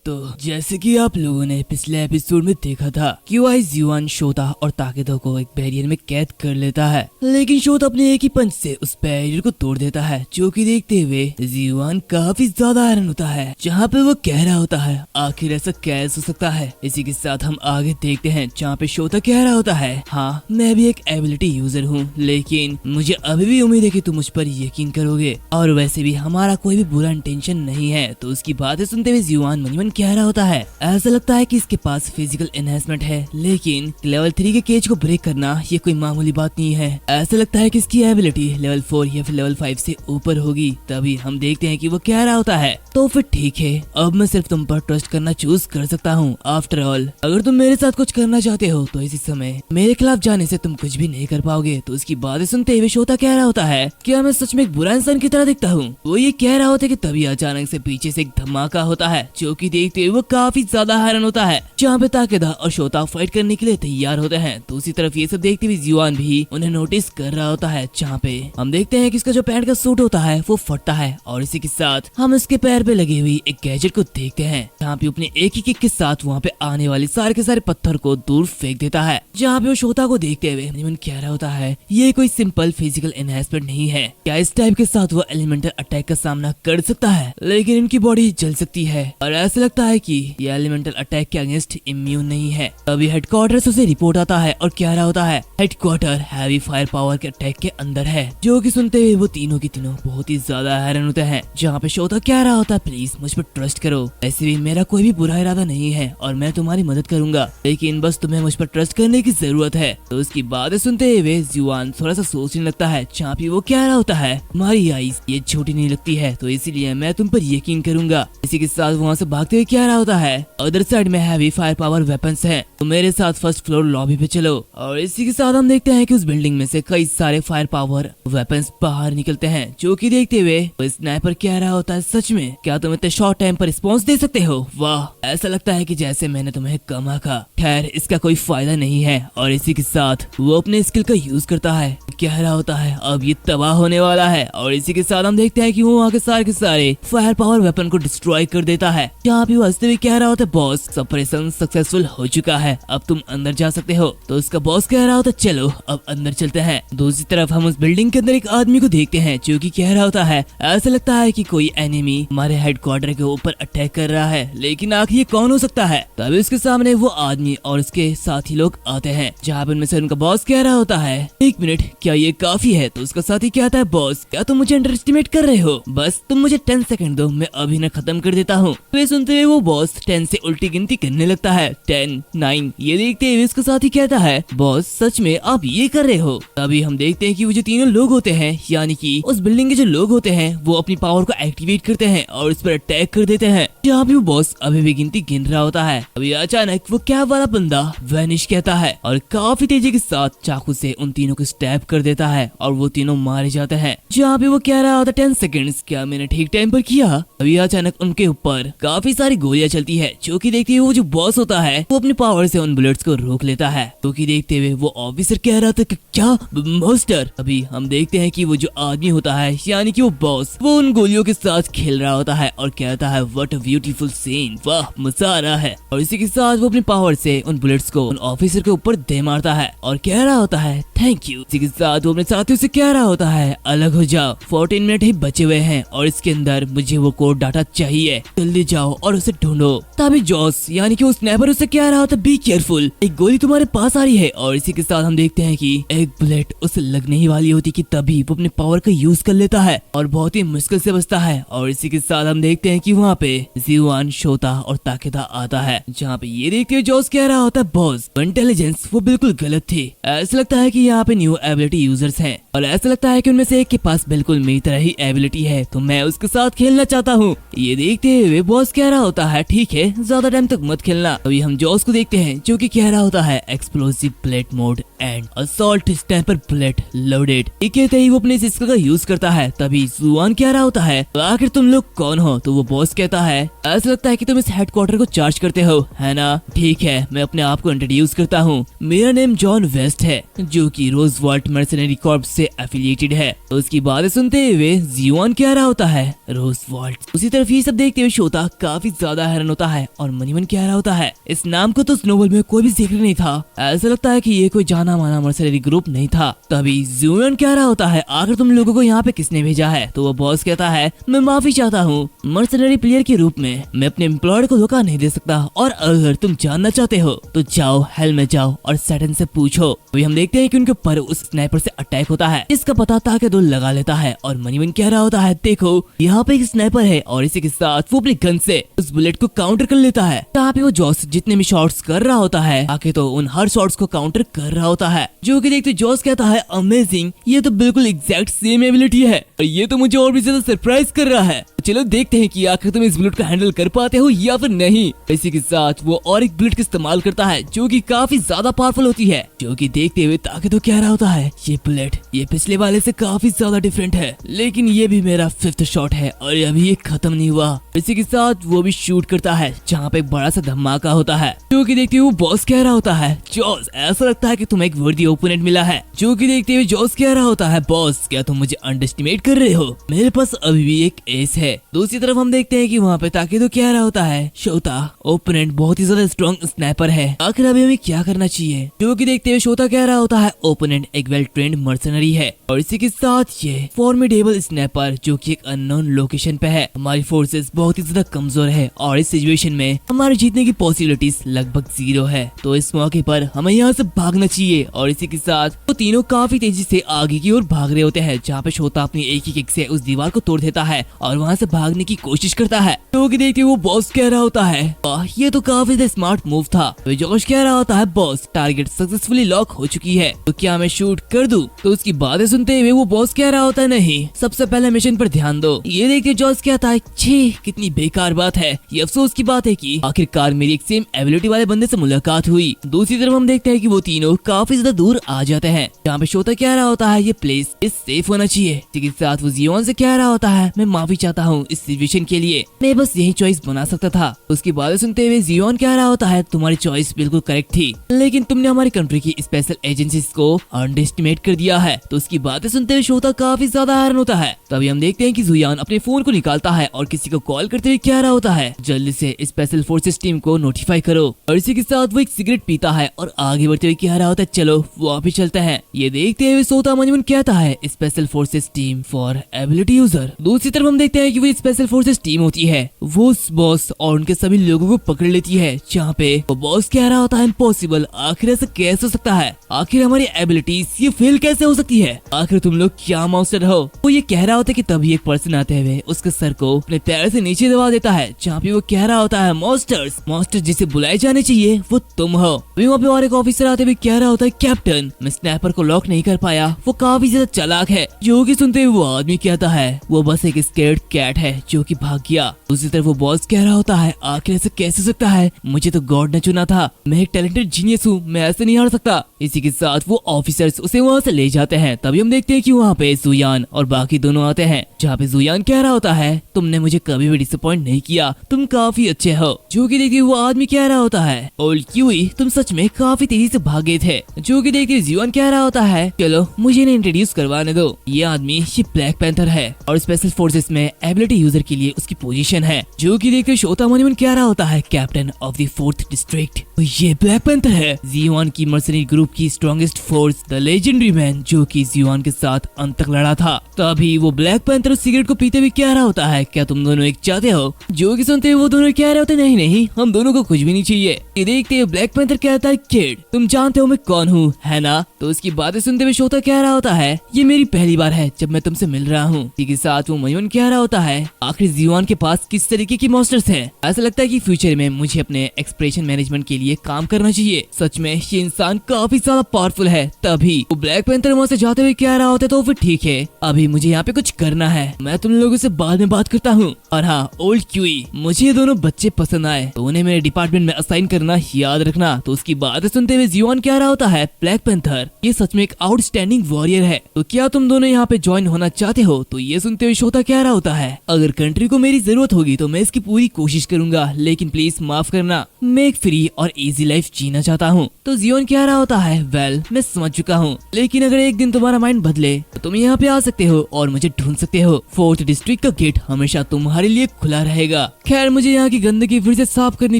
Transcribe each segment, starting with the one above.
तो जैसे कि आप लोगों ने पिछले एपिसोड में देखा था कि वाई ज़ुआन शोता और ताकेदा को एक बैरियर में कैद कर लेता है, लेकिन शोता अपने एक ही पंच से उस बैरियर को तोड़ देता है, जो कि देखते हुए ज़ुआन काफी ज्यादा हैरान होता है, जहाँ पे वो कह रहा होता है आखिर ऐसा कैसे हो सकता है। इसी के साथ हम आगे देखते हैं जहाँ पे शोता कह रहा होता है हाँ मैं भी एक एबिलिटी यूजर हूँ, लेकिन मुझे अभी भी उम्मीद है कि तुम मुझ पर यकीन करोगे, और वैसे भी हमारा कोई भी बुरा इंटेंशन नहीं है। तो उसकी बातें सुनते हुए ज़ुआन मन ही मन कह रहा होता है ऐसा लगता है कि इसके पास फिजिकल एनहेंसमेंट है, लेकिन लेवल 3 के केज को ब्रेक करना ये कोई मामूली बात नहीं है। ऐसा लगता है कि इसकी एबिलिटी लेवल 4 या फिर लेवल 5 से ऊपर होगी। तभी हम देखते हैं कि वो कह रहा होता है तो फिर ठीक है, अब मैं सिर्फ तुम पर ट्रस्ट करना चूज कर सकता हूँ। आफ्टर ऑल अगर तुम मेरे साथ कुछ करना चाहते हो तो इसी समय मेरे खिलाफ जाने से तुम कुछ भी नहीं कर पाओगे। तो उसकी बातें सुनते हुए शोता कह रहा होता है क्या मैं सच में एक बुरा इंसान की तरह दिखता हूँ। वो ये कह रहा होता है कि तभी अचानक से पीछे से एक धमाका होता है, जो कि देखते हुए वो काफी ज्यादा हैरान होता है, जहाँ पे ताकेदा और शोता फाइट करने के लिए तैयार होते हैं। तो उसी तरफ ये सब देखते हुए ज़ुआन भी उन्हें नोटिस कर रहा होता है, जहाँ पे हम देखते हैं कि इसका जो पैंट का सूट होता है वो फटता है, और इसी के साथ हम इसके पैर पे लगी हुई एक गैजेट को देखते हैं, जहाँ पे अपने एक ही किक के साथ वहाँ पे आने वाले सारे के सारे पत्थर को दूर फेंक देता है। जहाँ पे वो शोता को देखते हुए मन कह रहा होता है ये कोई सिंपल फिजिकल एनहांसमेंट नहीं है, क्या इस टाइप के साथ वो एलिमेंटल अटैक का सामना कर सकता है, लेकिन इनकी बॉडी जल सकती है और ऐसा लगता है कि ये एलिमेंटल अटैक के अगेंस्ट इम्यून नहीं है। तभी हेडक्वार्टर से उसे रिपोर्ट आता है और कह रहा होता है हेडक्वार्टर हैवी फायर पावर के अटैक के अंदर है, जो कि सुनते हुए वो तीनों की तीनों बहुत ही ज्यादा हैरान होते हैं। जहाँ पे शोता कह रहा होता है प्लीज मुझ पर ट्रस्ट करो, ऐसे भी मेरा कोई भी बुरा इरादा नहीं है और मैं तुम्हारी मदद करूंगा, लेकिन बस तुम्हें मुझ पर ट्रस्ट करने की जरूरत है। तो उसकी बातें सुनते हुए ज़ुआन थोड़ा सा सोचने लगता है, जहाँ पे वो कह रहा होता है तुम्हारी आईज ये छोटी नहीं लगती है, तो इसीलिए मैं तुम पर यकीन करूंगा। इसी के साथ वहाँ से भागते हुए कह रहा होता है अदर साइड में हैवी फायर पावर वेपन्स हैं, तो मेरे साथ फर्स्ट फ्लोर लॉबी पे चलो। और इसी के साथ हम देखते हैं कि उस बिल्डिंग में से कई सारे फायर पावर वेपन्स बाहर निकलते हैं, जो कि देखते हुए वो स्नाइपर कह रहा होता है सच में क्या तुम इतने शॉर्ट टाइम पर रिस्पॉन्स दे सकते हो, वाह ऐसा लगता है कि जैसे मैंने तुम्हें कम आंका। खैर इसका कोई फायदा नहीं है। और इसी के साथ वो अपने स्किल का यूज करता है, कह रहा होता है अब ये तबाह होने वाला है। और इसी के साथ हम देखते हैं कि वो वहाँ के सारे फायर पावर वेपन को डिस्ट्रॉय कर देता है, जहाँ पे वो हंसते हुए कह रहा होता है बॉस सप्रेशन सक्सेसफुल हो चुका है, अब तुम अंदर जा सकते हो। तो उसका बॉस कह रहा होता है चलो अब अंदर चलते हैं। दूसरी तरफ हम उस बिल्डिंग के अंदर एक आदमी को देखते हैं, जो कि कह रहा होता है ऐसा लगता है कि कोई एनिमी हमारे हेडक्वार्टर के ऊपर अटैक कर रहा है, लेकिन आखिर ये कौन हो सकता है। तभी उसके सामने वो आदमी और उसके साथी लोग आते हैं, जहाँ पे उनमें से उनका बॉस कह रहा होता है एक मिनट क्या ये काफी है। तो उसका साथी कहता है बॉस क्या तुम मुझे अंडर एस्टिमेट कर रहे हो, बस तुम मुझे 10 सेकंड दो मैं अभी न खत्म कर देता हूँ। तो सुनते हुए वो बॉस 10 से उल्टी गिनती करने लगता है, 10, 9। ये देखते हुए उसका साथी कहता है बॉस सच में आप ये कर रहे हो। तभी हम देखते हैं कि वो जो तीनों लोग होते हैं यानी कि उस बिल्डिंग के जो लोग होते हैं वो अपनी पावर को एक्टिवेट करते हैं और उस पर अटैक कर देते हैं, जहाँ भी वो बॉस अभी भी गिनती गिन रहा होता है। अभी अचानक वो कैब वाला बंदा वैनिश कहता है और काफी तेजी के साथ चाकू से उन तीनों को स्टैब कर देता है और वो तीनों मारे जाते हैं। जहाँ पे वो कह रहा होता 10 सेकंड्स क्या मैंने ठीक टाइम पर किया। अभी अचानक उनके ऊपर काफी सारी गोलियां चलती है, जो कि देखते हुए वो जो बॉस होता है वो अपनी पावर से उन बुलेट्स को रोक लेता है, जो कि देखते हुए वो ऑफिसर कह रहा था कि क्या मास्टर। अभी हम देखते हैं कि वो जो आदमी होता है यानी कि वो बॉस वो उन गोलियों के साथ खेल रहा होता है और कहता है व्हाट अ ब्यूटीफुल सीन, वाह मजा आ रहा है। और इसी के साथ वो अपनी पावर से उन बुलेट्स को उन ऑफिसर के ऊपर दे मारता है और कह रहा होता है थैंक यू। इसी के साथ वो अपने साथियों से कह रहा होता है अलग हो जाओ, 14 मिनट ही बचे हुए हैं और इसके अंदर मुझे वो कोड डाटा चाहिए, जल्दी जाओ और उसे ढूंढो। तभी जॉस यानी कि वो स्नाइपर उससे कह रहा होता बी केयरफुल, एक गोली तुम्हारे पास आ रही है। और इसी के साथ हम देखते हैं कि एक बुलेट उसे लगने ही वाली होती कि तभी वो अपने पावर का यूज कर लेता है और बहुत ही मुश्किल से बचता है। और इसी के साथ हम देखते हैं कि वहाँ पे ज़ुआन शोता और ताकेदा आता है, जहाँ पे ये देखते हुए जॉस कह रहा होता है बॉस इंटेलिजेंस वो बिल्कुल गलत थी, ऐसा लगता है कि यहाँ पे न्यू एबिलिटी यूजर्स हैं और ऐसा लगता है कि उनमें से एक के पास बिल्कुल मेरी तरह ही एबिलिटी है, तो मैं उसके साथ खेलना चाहता हूँ। ये देखते हुए बॉस कह रहा होता है ठीक है ज्यादा टाइम तक मत खेलना। अभी हम जॉस को देखते हैं, जो कि कह रहा होता है explosive blade mode and assault sniper bullet loaded. ये कहते ही वो अपने सिस्को का यूज करता है। तभी जुआन कह रहा होता है आखिर तुम लोग कौन हो? तो वो बॉस कहता है ऐसा लगता है कि तुम इस हेडक्वार्टर को चार्ज करते हो, है ना? ठीक है, मैं अपने आप को इंट्रोड्यूस करता हूँ। मेरा नेम जॉन वेस्ट है, जो कि रोजवाल्ट मर्सनरी कॉर्प से एफिलिएटेड है। तो उसकी बातें सुनते हुए जुआन कह रहा होता है रोजवाल्ट। उसी तरफ ये सब देखते हुए शोता काफी ज्यादा हैरान होता है और मनीमन कह रहा होता है इस नाम को तो स्नोबॉल में कोई भी जिक्र नहीं था। ऐसा लगता है कि ये कोई जाना माना मर्सनरी ग्रुप नहीं था। तभी जुआन कह रहा होता है आखिर तुम लोगों को यहाँ पे किसने भेजा है? तो वो बॉस कहता है मैं माफी चाहता हूँ, मर्सनरी प्लेयर के रूप में मैं अपने एम्प्लॉयर को धोखा नहीं दे सकता, और अगर तुम जानना चाहते हो तो जाओ हेल में जाओ और सैटर्न से पूछो। अभी हम देखते हैं कि उनके ऊपर उस स्नाइपर से अटैक होता है, जिसका पता ताकि दो लगा लेता है। और मनीमन कह रहा होता है देखो यहाँ पे एक स्नाइपर है, और इसी के साथ वो अपनी गन से उस बुलेट को काउंटर कर लेता है। यहाँ पे वो जॉस जितने भी शॉट्स कर रहा होता है आके तो उन हर शॉट्स को काउंटर कर रहा होता है, जो कि देखते जॉस कहता है अमेजिंग, ये तो बिल्कुल एग्जैक्ट सेम एबिलिटी है, और ये तो मुझे और भी ज्यादा सरप्राइज कर रहा है। चलो देखते हैं कि आखिर तुम इस बुलेट को हैंडल कर पाते हो या फिर नहीं। इसी के साथ वो और एक बुलेट का इस्तेमाल करता है जो कि काफी ज्यादा पावरफुल होती है, जो कि देखते हुए ताकि तो कह रहा होता है ये बुलेट ये पिछले वाले से काफी ज्यादा डिफरेंट है, लेकिन ये भी मेरा 5th शॉट है और अभी ये खत्म नहीं हुआ। इसी के साथ वो भी शूट करता है जहाँ पे एक बड़ा सा धमाका होता है, जो कि देखते हुए बॉस कह रहा होता है जॉस ऐसा लगता है कि तुम्हें एक वर्दी ओपोनेंट मिला है। जो कि देखते हुए जॉस कह रहा होता है बॉस क्या तुम मुझे अंडरएस्टिमेट कर रहे हो? मेरे पास अभी भी एक एस है। दूसरी तरफ हम देखते हैं कि वहाँ पे ताकि तो कह रहा होता है शोता ओपोनेंट बहुत ही ज्यादा स्ट्रॉन्ग स्नाइपर है, आखिर अभी हमें क्या करना चाहिए? जो कि देखते हुए शोता कह रहा होता है ओपोनेंट एक वेल ट्रेंड मर्सनरी है, और इसी के साथ ये फॉर्मिडेबल स्नाइपर जो कि एक अननोन लोकेशन पे है। हमारी फोर्सेस बहुत ही ज्यादा कमजोर है और इस सिचुएशन में हमारे जीतने की पॉसिबिलिटीज लगभग 0 है, तो इस मौके पर हमें यहाँ से भागना चाहिए। और इसी के साथ वो तीनों काफी तेजी से आगे की ओर भाग रहे होते हैं, जहाँ पे शोता अपनी एक ही किक से उस दीवार को तोड़ देता है और वहाँ से भागने की कोशिश करता है। तो देखते वो बॉस कह रहा होता है वाह ये तो काफी स्मार्ट मूव था। तो जोश कह रहा होता है बॉस टारगेट सक्सेसफुली लॉक हो चुकी है, तो क्या मैं शूट कर दूं? तो उसकी बातें सुनते हुए वो बॉस कह रहा होता है नहीं, सबसे पहले मिशन पर ध्यान दो। ये देखते जॉस कहता है छी कितनी बेकार बात है, ये अफसोस की बात है कि आखिरकार मेरी एक सेम एबिलिटी वाले बंदे से मुलाकात हुई। दूसरी तरफ हम देखते हैं कि वो तीनों काफी ज्यादा दूर आ जाते हैं, जहाँ पे शोता कह रहा होता है ये प्लेस इस सेफ होना चाहिए। इसी के साथ वो जियोन से कह रहा होता है मैं माफी चाहता हूँ इस सिचुएशन के लिए, मैं बस यही चॉइस बना सकता था। उसकी बातें सुनते हुए जियोन कह रहा होता है तुम्हारी चॉइस बिल्कुल करेक्ट थी, लेकिन तुमने हमारी कंट्री की स्पेशल एजेंसीज को अंडरएस्टिमेट कर दिया है। तो उसकी बातें सुनते हुए शोता काफी ज्यादा हैरान होता है। तभी हम देखते हैं कि जुयान अपने फोन को निकालता है और किसी को कॉल करते हुए कह रहा होता है जल्दी से स्पेशल फोर्सेस टीम को नोटिफाई करो। और इसी के साथ वो एक सिगरेट पीता है और आगे बढ़ते हुए कह रहा होता है चलो वापिस चलते हैं। ये देखते हुए सोता मनमन कहता है special forces team for ability user. दूसरी तरफ हम देखते हैं कि वो स्पेशल फोर्सेस टीम होती है, वो बॉस और उनके सभी लोगों को पकड़ लेती है, जहाँ पे वो बॉस कह रहा होता है इम्पॉसिबल, आखिर ऐसा कैसे हो सकता है? आखिर हमारी एबिलिटीज ये फेल कैसे हो सकती है? आखिर तुम लोग क्या मॉन्स्टर हो? वो ये कह रहा होता है कि तभी एक पर्सन आते हुए उसके सर को अपने पैर से नीचे दबा देता है, जहाँ पे वो कह रहा होता है मॉन्स्टर्स जिसे बुलाए जाने चाहिए वो तुम हो। अभी वहाँ पे और एक ऑफिसर आते हुए कह रहा होता है कैप्टन मैं स्नैपर को लॉक नहीं कर पाया, वो काफी ज्यादा चालाक है। जो कि सुनते हुए वो आदमी कहता है वो बस एक स्केर्ड कैट है जो कि भाग गया। दूसरी तरफ वो बॉस कह रहा होता है आखिर ऐसे कैसे हो सकता है, मुझे तो गॉड ने चुना था, मैं एक टैलेंटेड जीनियस हूँ, मैं ऐसे नहीं हार सकता। इसी के साथ वो ऑफिसर्स उसे वहाँ से ले जाते हैं। तभी हम देखते हैं कि वहाँ पे जुयान और बाकी दोनों आते हैं, जहाँ पे जुयान कह रहा होता है तुमने मुझे कभी भी डिसअपॉइंट नहीं किया, तुम काफी अच्छे हो। जो कि देखिए वो आदमी कह रहा होता है ओल्ड क्यूई तुम सच में काफी तेजी से भागे थे। जो कि देखिए जुयान कह रहा होता है चलो मुझे इन्हें इंट्रोड्यूस करवाने दो। ये आदमी ये ब्लैक पैंथर है और स्पेशल फोर्सेस में एबिलिटी यूजर के लिए उसकी पोजीशन है। जो कि देखिए शोता मनमन कह रहा होता है captain of the 4th district, तो ये ब्लैक पैंथर है जियोन की मर्सनरी ग्रुप की strongest force, the legendary man जो कि जियोन के साथ अंत तक लड़ा था। तभी वो ब्लैक पैंथर उस सिगरेट को पीते हुए कह रहा होता है क्या तुम दोनों एक चाहते हो? जो कि सुनते हुए वो दोनों कह रहे होते नहीं नहीं हम दोनों को कुछ भी नहीं चाहिए। ये देखते हुए ब्लैक पैंथर कहता है किड तुम जानते हो मैं कौन हूँ है ना? तो उसकी बातें सुनते हुए शोता कह रहा होता है ये मेरी पहली बार है जब मैं तुमसे मिल रहा हूँ। इसी के साथ वो मनमन कह रहा होता है आखिर जियोन के पास किस तरीके की मॉन्स्टर्स हैं? ऐसा लगता है कि फ्यूचर में मुझे अपने एक्सप्रेशन मैनेजमेंट के लिए काम करना चाहिए। सच में ये इंसान काफी ज्यादा पावरफुल है। तभी वो ब्लैक पैंथर वहाँ से जाते हुए कह रहा होता है तो फिर ठीक है, अभी मुझे यहाँ पे कुछ करना है, मैं तुम लोगों से बाद में बात करता हूँ। और हाँ ओल्ड क्यूई, मुझे ये दोनों बच्चे पसंद आए तो उन्हें मेरे डिपार्टमेंट में असाइन करना याद रखना। तो उसकी बात सुनते हुए जियोन कह रहा होता है ब्लैक पैंथर ये सच में एक आउटस्टैंडिंग वॉरियर है, तो क्या तुम दोनों यहाँ पे ज्वाइन होना चाहते हो? तो ये सुनते हुए शोता कह रहा होता है अगर कंट्री को मेरी जरूरत होगी तो मैं इसकी पूरी कोशिश करूंगा, लेकिन प्लीज माफ करना, मैं एक फ्री और इजी लाइफ जीना चाहता हूँ। तो जियोन कह रहा होता है वेल मैं समझ चुका हूँ, लेकिन अगर एक दिन तुम्हारा माइंड बदले तो तुम यहाँ पे आ सकते हो और मुझे ढूंढ सकते हो। 4th डिस्ट्रिक्ट का गेट हमेशा तुम्हारे लिए खुला रहेगा। खैर मुझे यहाँ की गंदगी फिर से साफ करनी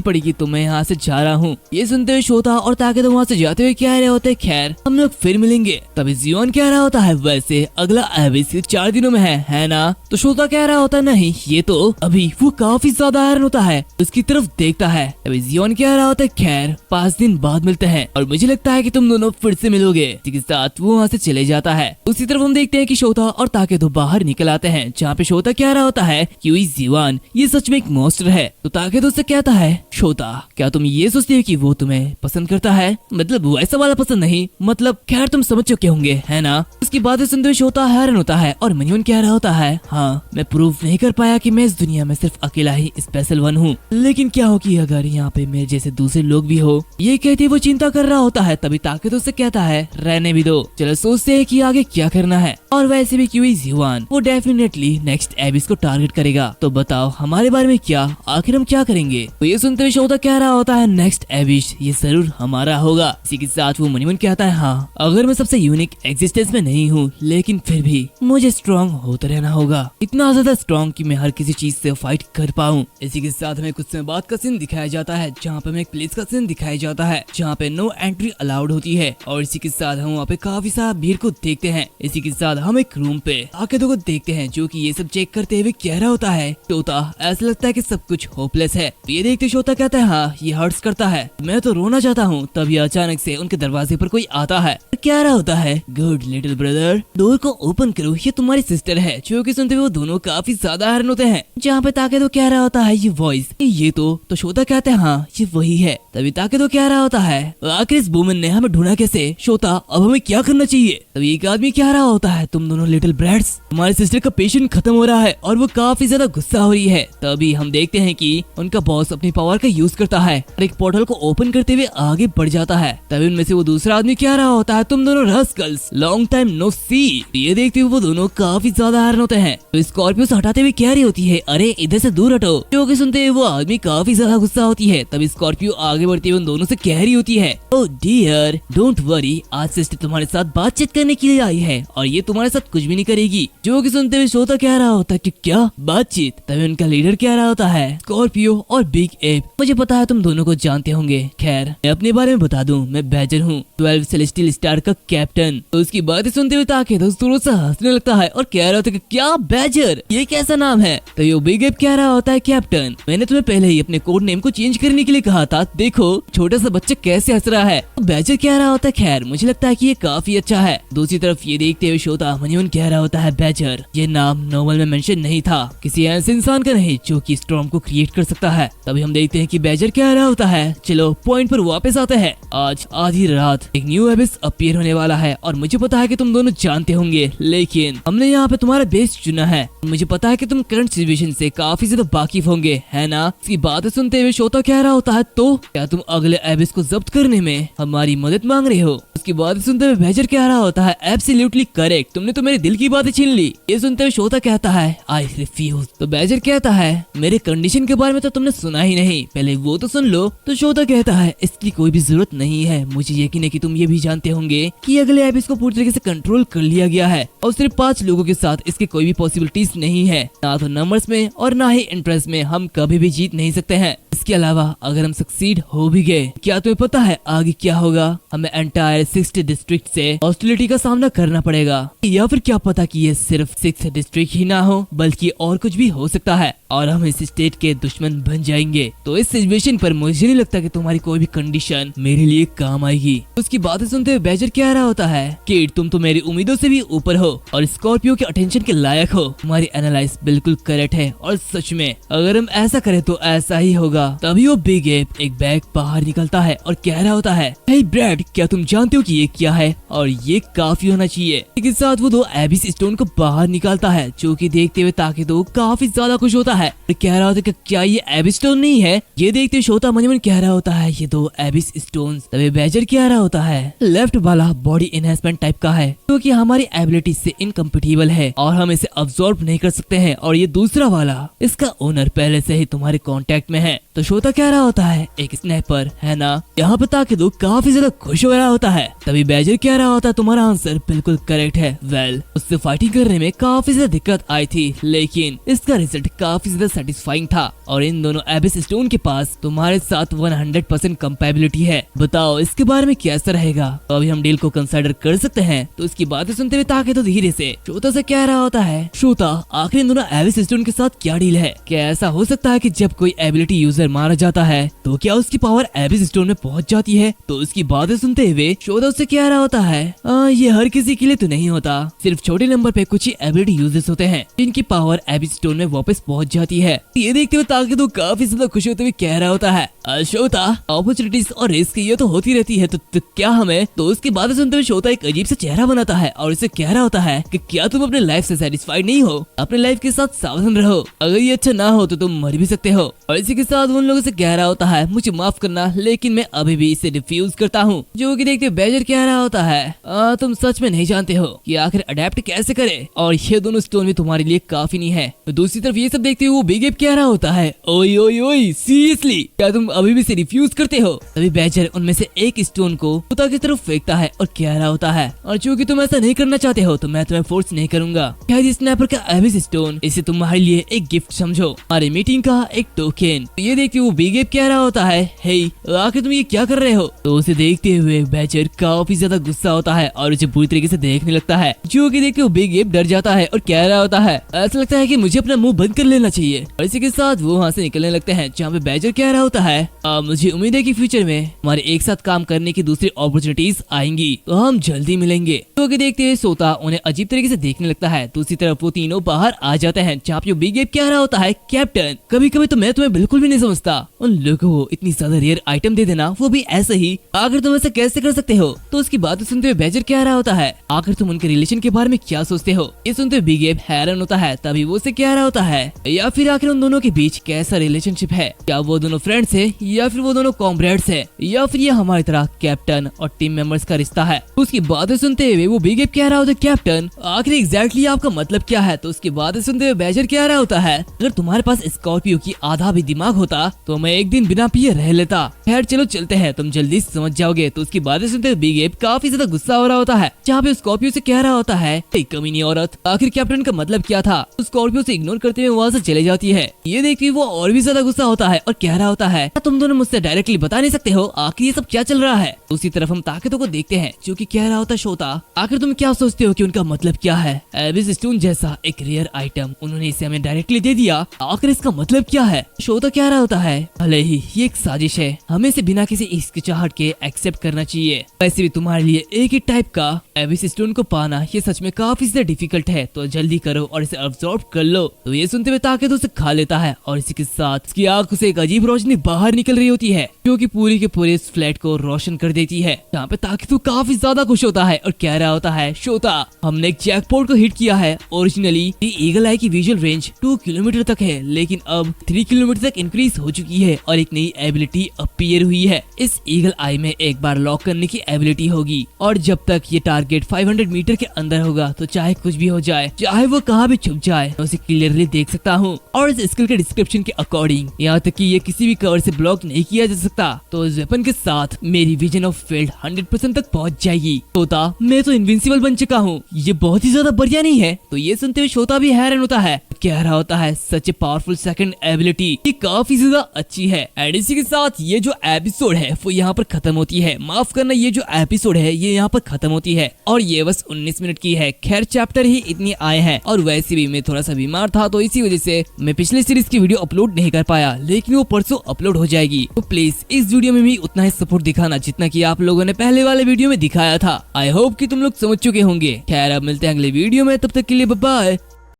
पड़ेगी तो मैं यहाँ से जा रहा हूँ। ये सुनते हुए शोता और ताकेदो वहाँ से जाते हुए कह रहे होते खैर हम लोग फिर मिलेंगे। तभी जियोन कह रहा होता है वैसे अगला एबिस 4 दिनों में है ना? तो शोता कह रहा होता नहीं ये तो अभी। वो काफी ज्यादा हैरान होता है, उसकी तरफ देखता है। तभी जियोन कह रहा होता है खैर 5 दिन बाद मिलते हैं और मुझे लगता है कि तुम दोनों फिर से मिलोगे। इसी के साथ वो वहाँ से चले जाता है। उसी तरफ हम देखते हैं कि शोता और ताकेदो बाहर निकल आते हैं, जहाँ पे शोता कह रहा होता है क्यूई जियोन ये सच में एक मॉन्स्टर है। तो ताकेदो से कहता है शोता क्या तुम ये सोचते हो कि वो तुम्हें पसंद करता है? मतलब वैसा वाला पसंद नहीं, मतलब खैर तुम समझ चुके होंगे है ना? उसकी बातें सुनते हुए शोता हैरान होता है और मनियोन कह रहा होता है हाँ मैं प्रूव नहीं कर पाया कि मैं इस दुनिया में सिर्फ अकेला ही स्पेशल वन हूँ, लेकिन क्या हो कि अगर यहाँ पे मेरे जैसे दूसरे लोग भी हो। ये कहते वो चिंता कर रहा होता है। तभी ताकेदो से कहता है रहने भी दो, चलो सोचते हैं कि आगे क्या करना है। और वैसे भी क्यूई जियोन वो डेफिनेटली नेक्स्ट एबिस को टारगेट करेगा, तो बताओ हमारे बारे में क्या, आखिर हम क्या करेंगे? तो ये सुनते हुए शोता कह रहा होता है नेक्स्ट एबिस ये जरूर हमारा होगा। इसी के साथ वो मनिमन कहता है हाँ अगर मैं सबसे यूनिक एग्जिस्टेंस में नहीं हूँ, लेकिन फिर भी मुझे स्ट्रॉन्ग होते रहना होगा, इतना ज्यादा स्ट्रॉन्ग कि मैं हर किसी चीज से फाइट कर पाऊँ। इसी के साथ हमें कुछ समय बाद का सीन दिखाया जाता है, जहाँ पे हमें एक प्लेस का सीन दिखाया जाता है जहाँ पे नो एंट्री अलाउड होती है। और इसी के साथ हम वहाँ पे काफी सारा भीड़ को देखते हैं। इसी के साथ हम एक रूम पे ताकेदो को देखते हैं जो कि ये सब चेक करते हुए कह रहा होता है शोता ऐसा लगता है कि सब कुछ होपलेस है। तो ये देखते शोता कहता है हाँ ये हर्ट्स करता है, मैं तो रोना चाहता हूँ। तभी अचानक से उनके दरवाजे पर कोई आता है, कह रहा होता है गुड लिटिल ब्रदर डोर को ओपन करो, ये तुम्हारी सिस्टर है। जो कि सुनते हुए वो दोनों काफी ज्यादा हैरान होते हैं। जहाँ पे ताकेदो कह रहा होता है ये वॉइस ये तो शोता कहते हैं हाँ ये वही है। तभी ताकेदो कह रहा होता है आखिर इस वुमन ने हमें ढूंढा कैसे? शोता अब हमें क्या करना चाहिए? तभी एक आदमी कह रहा होता है तुम दोनों लिटिल ब्रैड्स हमारी सिस्टर का पेशेंट खत्म हो रहा है और वो काफी ज्यादा गुस्सा हो रही है। तभी हम देखते हैं कि उनका बॉस अपनी पावर का यूज करता है और एक पोर्टल को ओपन करते हुए आगे बढ़ जाता है। तभी उनमें से वो दूसरा आदमी कह रहा होता है तुम दोनों रस्कल्स लॉन्ग टाइम नो सी। ये देखते हुए वो दोनों काफी ज्यादा हैरान होते हैं। तो स्कॉर्पियो से हटाते हुए कह रही होती है अरे इधर से दूर हटो। जो कि सुनते हुए वो आदमी काफी ज्यादा गुस्सा होती है। तभी स्कॉर्पियो आगे बढ़ते हुए उन दोनों से कह रही होती है ओह डियर डोंट वरी, आज सिस्टर तुम्हारे साथ बातचीत करने के लिए आई है और ये तुम्हारे साथ कुछ भी नहीं करेगी। जो कि सुनते हुए शोता कह रहा होता है कि क्या बातचीत? तभी उनका लीडर कह रहा होता है स्कॉर्पियो और बिग एप मुझे पता है तुम दोनों को जानते होंगे, खैर मैं अपने बारे में बता दूं मैं बैजर हूँ 12 सेलेस्टियल स्टार का कैप्टन। तो उसकी बातें सुनते हुए ताकेदो जोरों से हंसने लगता है और कह रहा होता है कि क्या बैजर ये कैसा नाम है? तो ये बिग एप कह रहा होता है कैप्टन मैंने तुम्हें पहले ही अपने कोड नेम को चेंज करने के लिए कहा था, देखो छोटा सा बच्चा कैसे हंस रहा है। तो बैजर कह रहा होता है खैर मुझे लगता है कि ये काफी अच्छा है। दूसरी तरफ ये देखते हुए शोता मनियोन कह रहा होता है बैजर ये नाम नॉवल में मेंशन नहीं था, किसी ऐसे इंसान का नहीं जो कि स्टॉर्म को क्रिएट कर सकता है। तभी हम देखते हैं कि बैजर कह रहा होता है चलो पॉइंट पर वापस आते हैं, आज आधी रात एक न्यू एबिस अपीयर होने वाला है और मुझे पता है कि तुम दोनों जानते होंगे, लेकिन हमने यहाँ पे तुम्हारा बेस चुना है। मुझे पता है कि तुम करंट सिचुएशन से काफी ज्यादा वाकिफ होंगे है ना? इसकी बातें सुनते हुए शोता कह रहा होता है तो क्या तुम अगले एबिस को जब्त करने में हमारी मदद मांग रहे हो? उसकी बातें सुनते हुए बैजर कह रहा होता है एब्सोल्युटली करेक्ट, तुमने तो मेरे दिल की बातें छीन ली। ये सुनते हुए शोता कहता है आई रिफ्यूज। तो बैजर कहता है मेरे कंडीशन के बारे में तो तुमने सुना ही नहीं, पहले वो तो सुन लो। तो शोता कहता है इसकी कोई भी जरूरत नहीं है, मुझे यकीन है कि तुम ये भी जानते होंगे कि अगले एबिस को पूरी तरीके से कंट्रोल कर लिया गया है और सिर्फ 5 लोगों के साथ इसके कोई भी पॉसिबिलिटीज नहीं है, ना तो नंबर्स में और ना ही इंटरेस्ट में हम कभी भी जीत नहीं सकते हैं। इसके अलावा अगर हम सक्सीड हो भी गए, क्या तुम्हें पता है आगे क्या होगा? हमें एंटायर 6th डिस्ट्रिक्ट से हॉस्टिलिटी का सामना करना पड़ेगा, या फिर क्या पता कि ये सिर्फ 6th डिस्ट्रिक्ट ही ना हो बल्कि और कुछ भी हो सकता है। और हम इस स्टेट के दुश्मन बन जाएंगे। तो इस सिचुएशन पर मुझे नहीं लगता कि तुम्हारी कोई भी कंडीशन मेरे लिए काम आएगी। उसकी बातें सुनते हुए बैजर कह रहा होता है किड, तुम तो मेरी उम्मीदों से भी ऊपर हो और स्कॉर्पियो के अटेंशन के लायक हो। तुम्हारी एनालाइज बिल्कुल करेक्ट है और सच में अगर हम ऐसा करें तो ऐसा ही होगा। तभी वो बिग एप एक बैग बाहर निकलता है और कह रहा होता है, हे ब्रैड, क्या तुम जानते हो कि ये क्या है और ये काफी होना चाहिए। इसके साथ वो 2 एबिस स्टोन को बाहर निकालता है, जो कि देखते हुए ताकिदो काफी ज्यादा खुश होता है और कह रहा होता है कि क्या ये एबिस स्टोन नहीं है। ये देखते हुए शोता मन ही मन कह रहा होता है ये 2 एबिस स्टोन। तभी बैजर कह रहा होता है लेफ्ट वाला बॉडी एनहेंसमेंट टाइप का है, जो कि हमारी एबिलिटी से इनकम्पेटिबल है और हम इसे अब्सॉर्ब नहीं कर सकते हैं। और ये दूसरा वाला, इसका ओनर पहले से ही तुम्हारे कांटेक्ट में है। तो शोता कह रहा होता है एक स्नैपर है ना। यहाँ पे ताकिदो काफी ज्यादा खुश हो रहा होता है। तभी बैजर कह रहा होता है तुम्हारा आंसर बिल्कुल करेक्ट है। वेल, उससे फाइटिंग करने में काफी ज्यादा दिक्कत आई थी, लेकिन इसका रिजल्ट काफी ज्यादा सेटिस्फाइंग था और इन दोनों एबिस स्टोन के पास तुम्हारे साथ 100% कंपैबिलिटी है। बताओ इसके बारे में कैसा रहेगा। तो अभी हम डील को कंसिडर कर सकते हैं। तो इसकी बातें सुनते हुए ताकिदो धीरे से शोता से कह रहा होता है, शोता आखिर इन दोनों एबिस स्टोन के साथ क्या डील है। क्या ऐसा हो सकता है कि जब कोई एबिलिटी यूजर मारा जाता है तो क्या उसकी पावर एबिस स्टोन में पहुंच जाती है। तो उसकी बातें सुनते हुए शोता उससे कह रहा होता है ये हर किसी के लिए तो नहीं होता, सिर्फ छोटे नंबर पे कुछ ही एबिलिटी यूजर्स होते हैं जिनकी पावर एबिस स्टोन में वापस पहुंच जाती है। ये देखते हुए ताकिदो काफी ज्यादा खुश होते हुए कह रहा होता है शोता अपॉर्चुनिटीज और रिस्क ये तो होती रहती है, तो क्या हमें। तो उसकी बातें सुनते हुए शोता एक अजीब सा चेहरा बनाता है और इसे कह रहा होता है कि क्या तुम अपने लाइफ से सेटिस्फाइड नहीं हो। अपने लाइफ के साथ सावधान रहो, अगर ये अच्छा ना हो तो तुम मर भी सकते हो। और इसी के साथ उन लोगों से कह रहा होता है मुझे माफ करना, लेकिन मैं अभी भी इसे रिफ्यूज करता हूँ। जो कि देखते बैजर कह रहा होता है तुम सच में नहीं जानते हो कि आखिर अडेप्ट कैसे करे और ये दोनों स्टोन भी तुम्हारे लिए काफी नहीं है। दूसरी तरफ ये सब देखते हुए वो बिग एप कह रहा होता है ओए ओए ओए सीरियसली क्या तुम अभी भी इसे रिफ्यूज करते हो। तभी बैजर उनमें से एक स्टोन को कुत्ता की तरफ फेंकता है और कह रहा होता है और चूंकि तुम ऐसा नहीं करना चाहते हो तो मैं तुम्हें फोर्स नहीं करूंगा। खैर स्नैपर का एबिस स्टोन, इसे तुम्हारे लिए एक गिफ्ट समझो, हमारी मीटिंग का एक टोकन। ये देखते हुए बिग एप कह रहा होता है हे आखिर तुम ये क्या कर रहे हो। तो उसे देखते हुए बैजर काफी ज्यादा गुस्सा होता है और उसे बुरी तरीके से देखने लगता है। जो कि देखते हुए बिग एप डर जाता है और कह रहा होता है ऐसा लगता है कि मुझे अपना मुंह बंद कर लेना चाहिए। और इसी के साथ वो वहाँ से निकलने लगते हैं, जहाँ पे बैजर कह रहा होता है मुझे उम्मीद है कि फ्यूचर में हमारे एक साथ काम करने की दूसरी अपॉर्चुनिटीज आएंगी, तो हम जल्दी मिलेंगे। जो कि देखते हुए सोता उन्हें अजीब तरीके से देखने लगता है। दूसरी तरफ वो तीनों बाहर आ जाते हैं, जहाँ पे बिग एप कह रहा होता है कैप्टन कभी कभी तो मैं तुम्हें बिल्कुल भी नहीं समझता, उन लोगों को इतनी ज्यादा रेयर आइटम दे देना, वो भी ऐसे ही, आखिर तुम ऐसा कैसे कर सकते हो। तो उसकी बातें सुनते हुए बैजर कह रहा होता है आखिर तुम उनके रिलेशन के बारे में क्या सोचते हो। ये सुनते हुए बिग एप हैरान होता है। तभी वो उसे कह रहा होता है या फिर आखिर उन दोनों के बीच कैसा रिलेशनशिप है, क्या वो दोनों फ्रेंड्स है या फिर वो दोनों कॉम्रेड्स है या फिर ये हमारी तरह कैप्टन और टीम मेंबर्स का रिश्ता है। उसकी बातें सुनते हुए वो बिग एप कह रहा होता है कैप्टन आखिर एग्जैक्टली आपका मतलब क्या है। तो उसकी बातें सुनते हुए बैजर कह रहा होता है अगर तुम्हारे पास स्कॉर्पियो की आधा भी दिमाग होता तो मैं एक दिन बिना पिए रह लेता। खैर चलो चलते हैं, तुम जल्दी समझ जाओगे। तो उसकी बातें सुनते हुए बिग एप काफी ज्यादा गुस्सा हो रहा होता है, जहाँ पे स्कॉर्पियो से कह रहा होता है कमीनी औरत आखिर कैप्टन का मतलब क्या था। तो स्कॉर्पियो से इग्नोर करते हुए वहाँ से चले जाती है। ये देखते वो और भी ज्यादा गुस्सा होता है और कह रहा होता है तुम दोनों मुझसे डायरेक्टली बता नहीं सकते हो आखिर ये सब क्या चल रहा है। दूसरी तरफ हम ताकिदो को देखते हैं, जो कि कह रहा होता है शोता आखिर तुम क्या सोचते हो कि उनका मतलब क्या है। एबिस स्टोन जैसा एक रेयर आइटम उन्होंने इसे हमें डायरेक्टली दे दिया, आखिर इसका मतलब क्या है। शोता कह रहा होता है भले ही ये एक साजिश है, हमें इसे बिना किसी हिचकिचाहट के एक्सेप्ट करना चाहिए। वैसे भी तुम्हारे लिए एक ही टाइप का एबिस स्टोन को पाना ये सच में काफी ज्यादा डिफिकल्ट है, तो जल्दी करो और इसे अब्सॉर्ब कर लो। तो ये सुनते हुए ताकिदो उसे खा लेता है और इसी के साथ उसकी आंखों से एक अजीब रोशनी बाहर निकल रही होती है, जो कि पूरी के पूरे इस फ्लैट को रोशन कर देती है। यहाँ पे ताकिदो काफी ज्यादा खुश होता है और कह रहा होता है शोता हमने एक जैकपॉट को हिट किया है। ओरिजिनली ये ईगल आई की विजुअल रेंज 2 किलोमीटर तक है, लेकिन अब 3 किलोमीटर तक इंक्रीज हो चुकी है और एक नई एबिलिटी अपीयर हुई है। इस ईगल आई में एक बार लॉक करने की एबिलिटी होगी और जब तक ये टारगेट 500 मीटर के अंदर होगा तो चाहे कुछ भी हो जाए, चाहे वो कहाँ भी छुप जाए, मैं उसे क्लियरली देख सकता हूँ। और इस स्किल के डिस्क्रिप्शन के अकॉर्डिंग यहाँ तक कि ये किसी भी कवर से ब्लॉक नहीं किया जा सकता, तो इस वेपन के साथ मेरी विजन ऑफ फील्ड 100% तक पहुँच जाएगी। शोता मैं तो इनविंसिबल बन चुका हूँ, ये बहुत ही ज्यादा बढ़िया नहीं है। तो ये सुनते हुए शोता भी हैरान होता है कह रहा होता है सच ए पावरफुल सेकंड एबिलिटी, ये काफी ज्यादा अच्छी है। एंड इसी के साथ ये जो एपिसोड है वो यहाँ पर खत्म होती है। माफ करना, ये जो एपिसोड है ये यहाँ पर खत्म होती है और ये बस 19 मिनट की है। खैर चैप्टर ही इतने आए हैं और वैसे भी मैं थोड़ा सा बीमार था तो इसी वजह से मैं पिछले सीरीज की वीडियो अपलोड नहीं कर पाया, लेकिन वो परसों अपलोड हो जाएगी। तो प्लीज इस वीडियो में भी उतना ही सपोर्ट दिखाना जितना कि आप लोगों ने पहले वाले वीडियो में दिखाया था। आई होप कि तुम लोग समझ चुके होंगे। खैर अब मिलते हैं अगले वीडियो में, तब तक के लिए बाय बाय।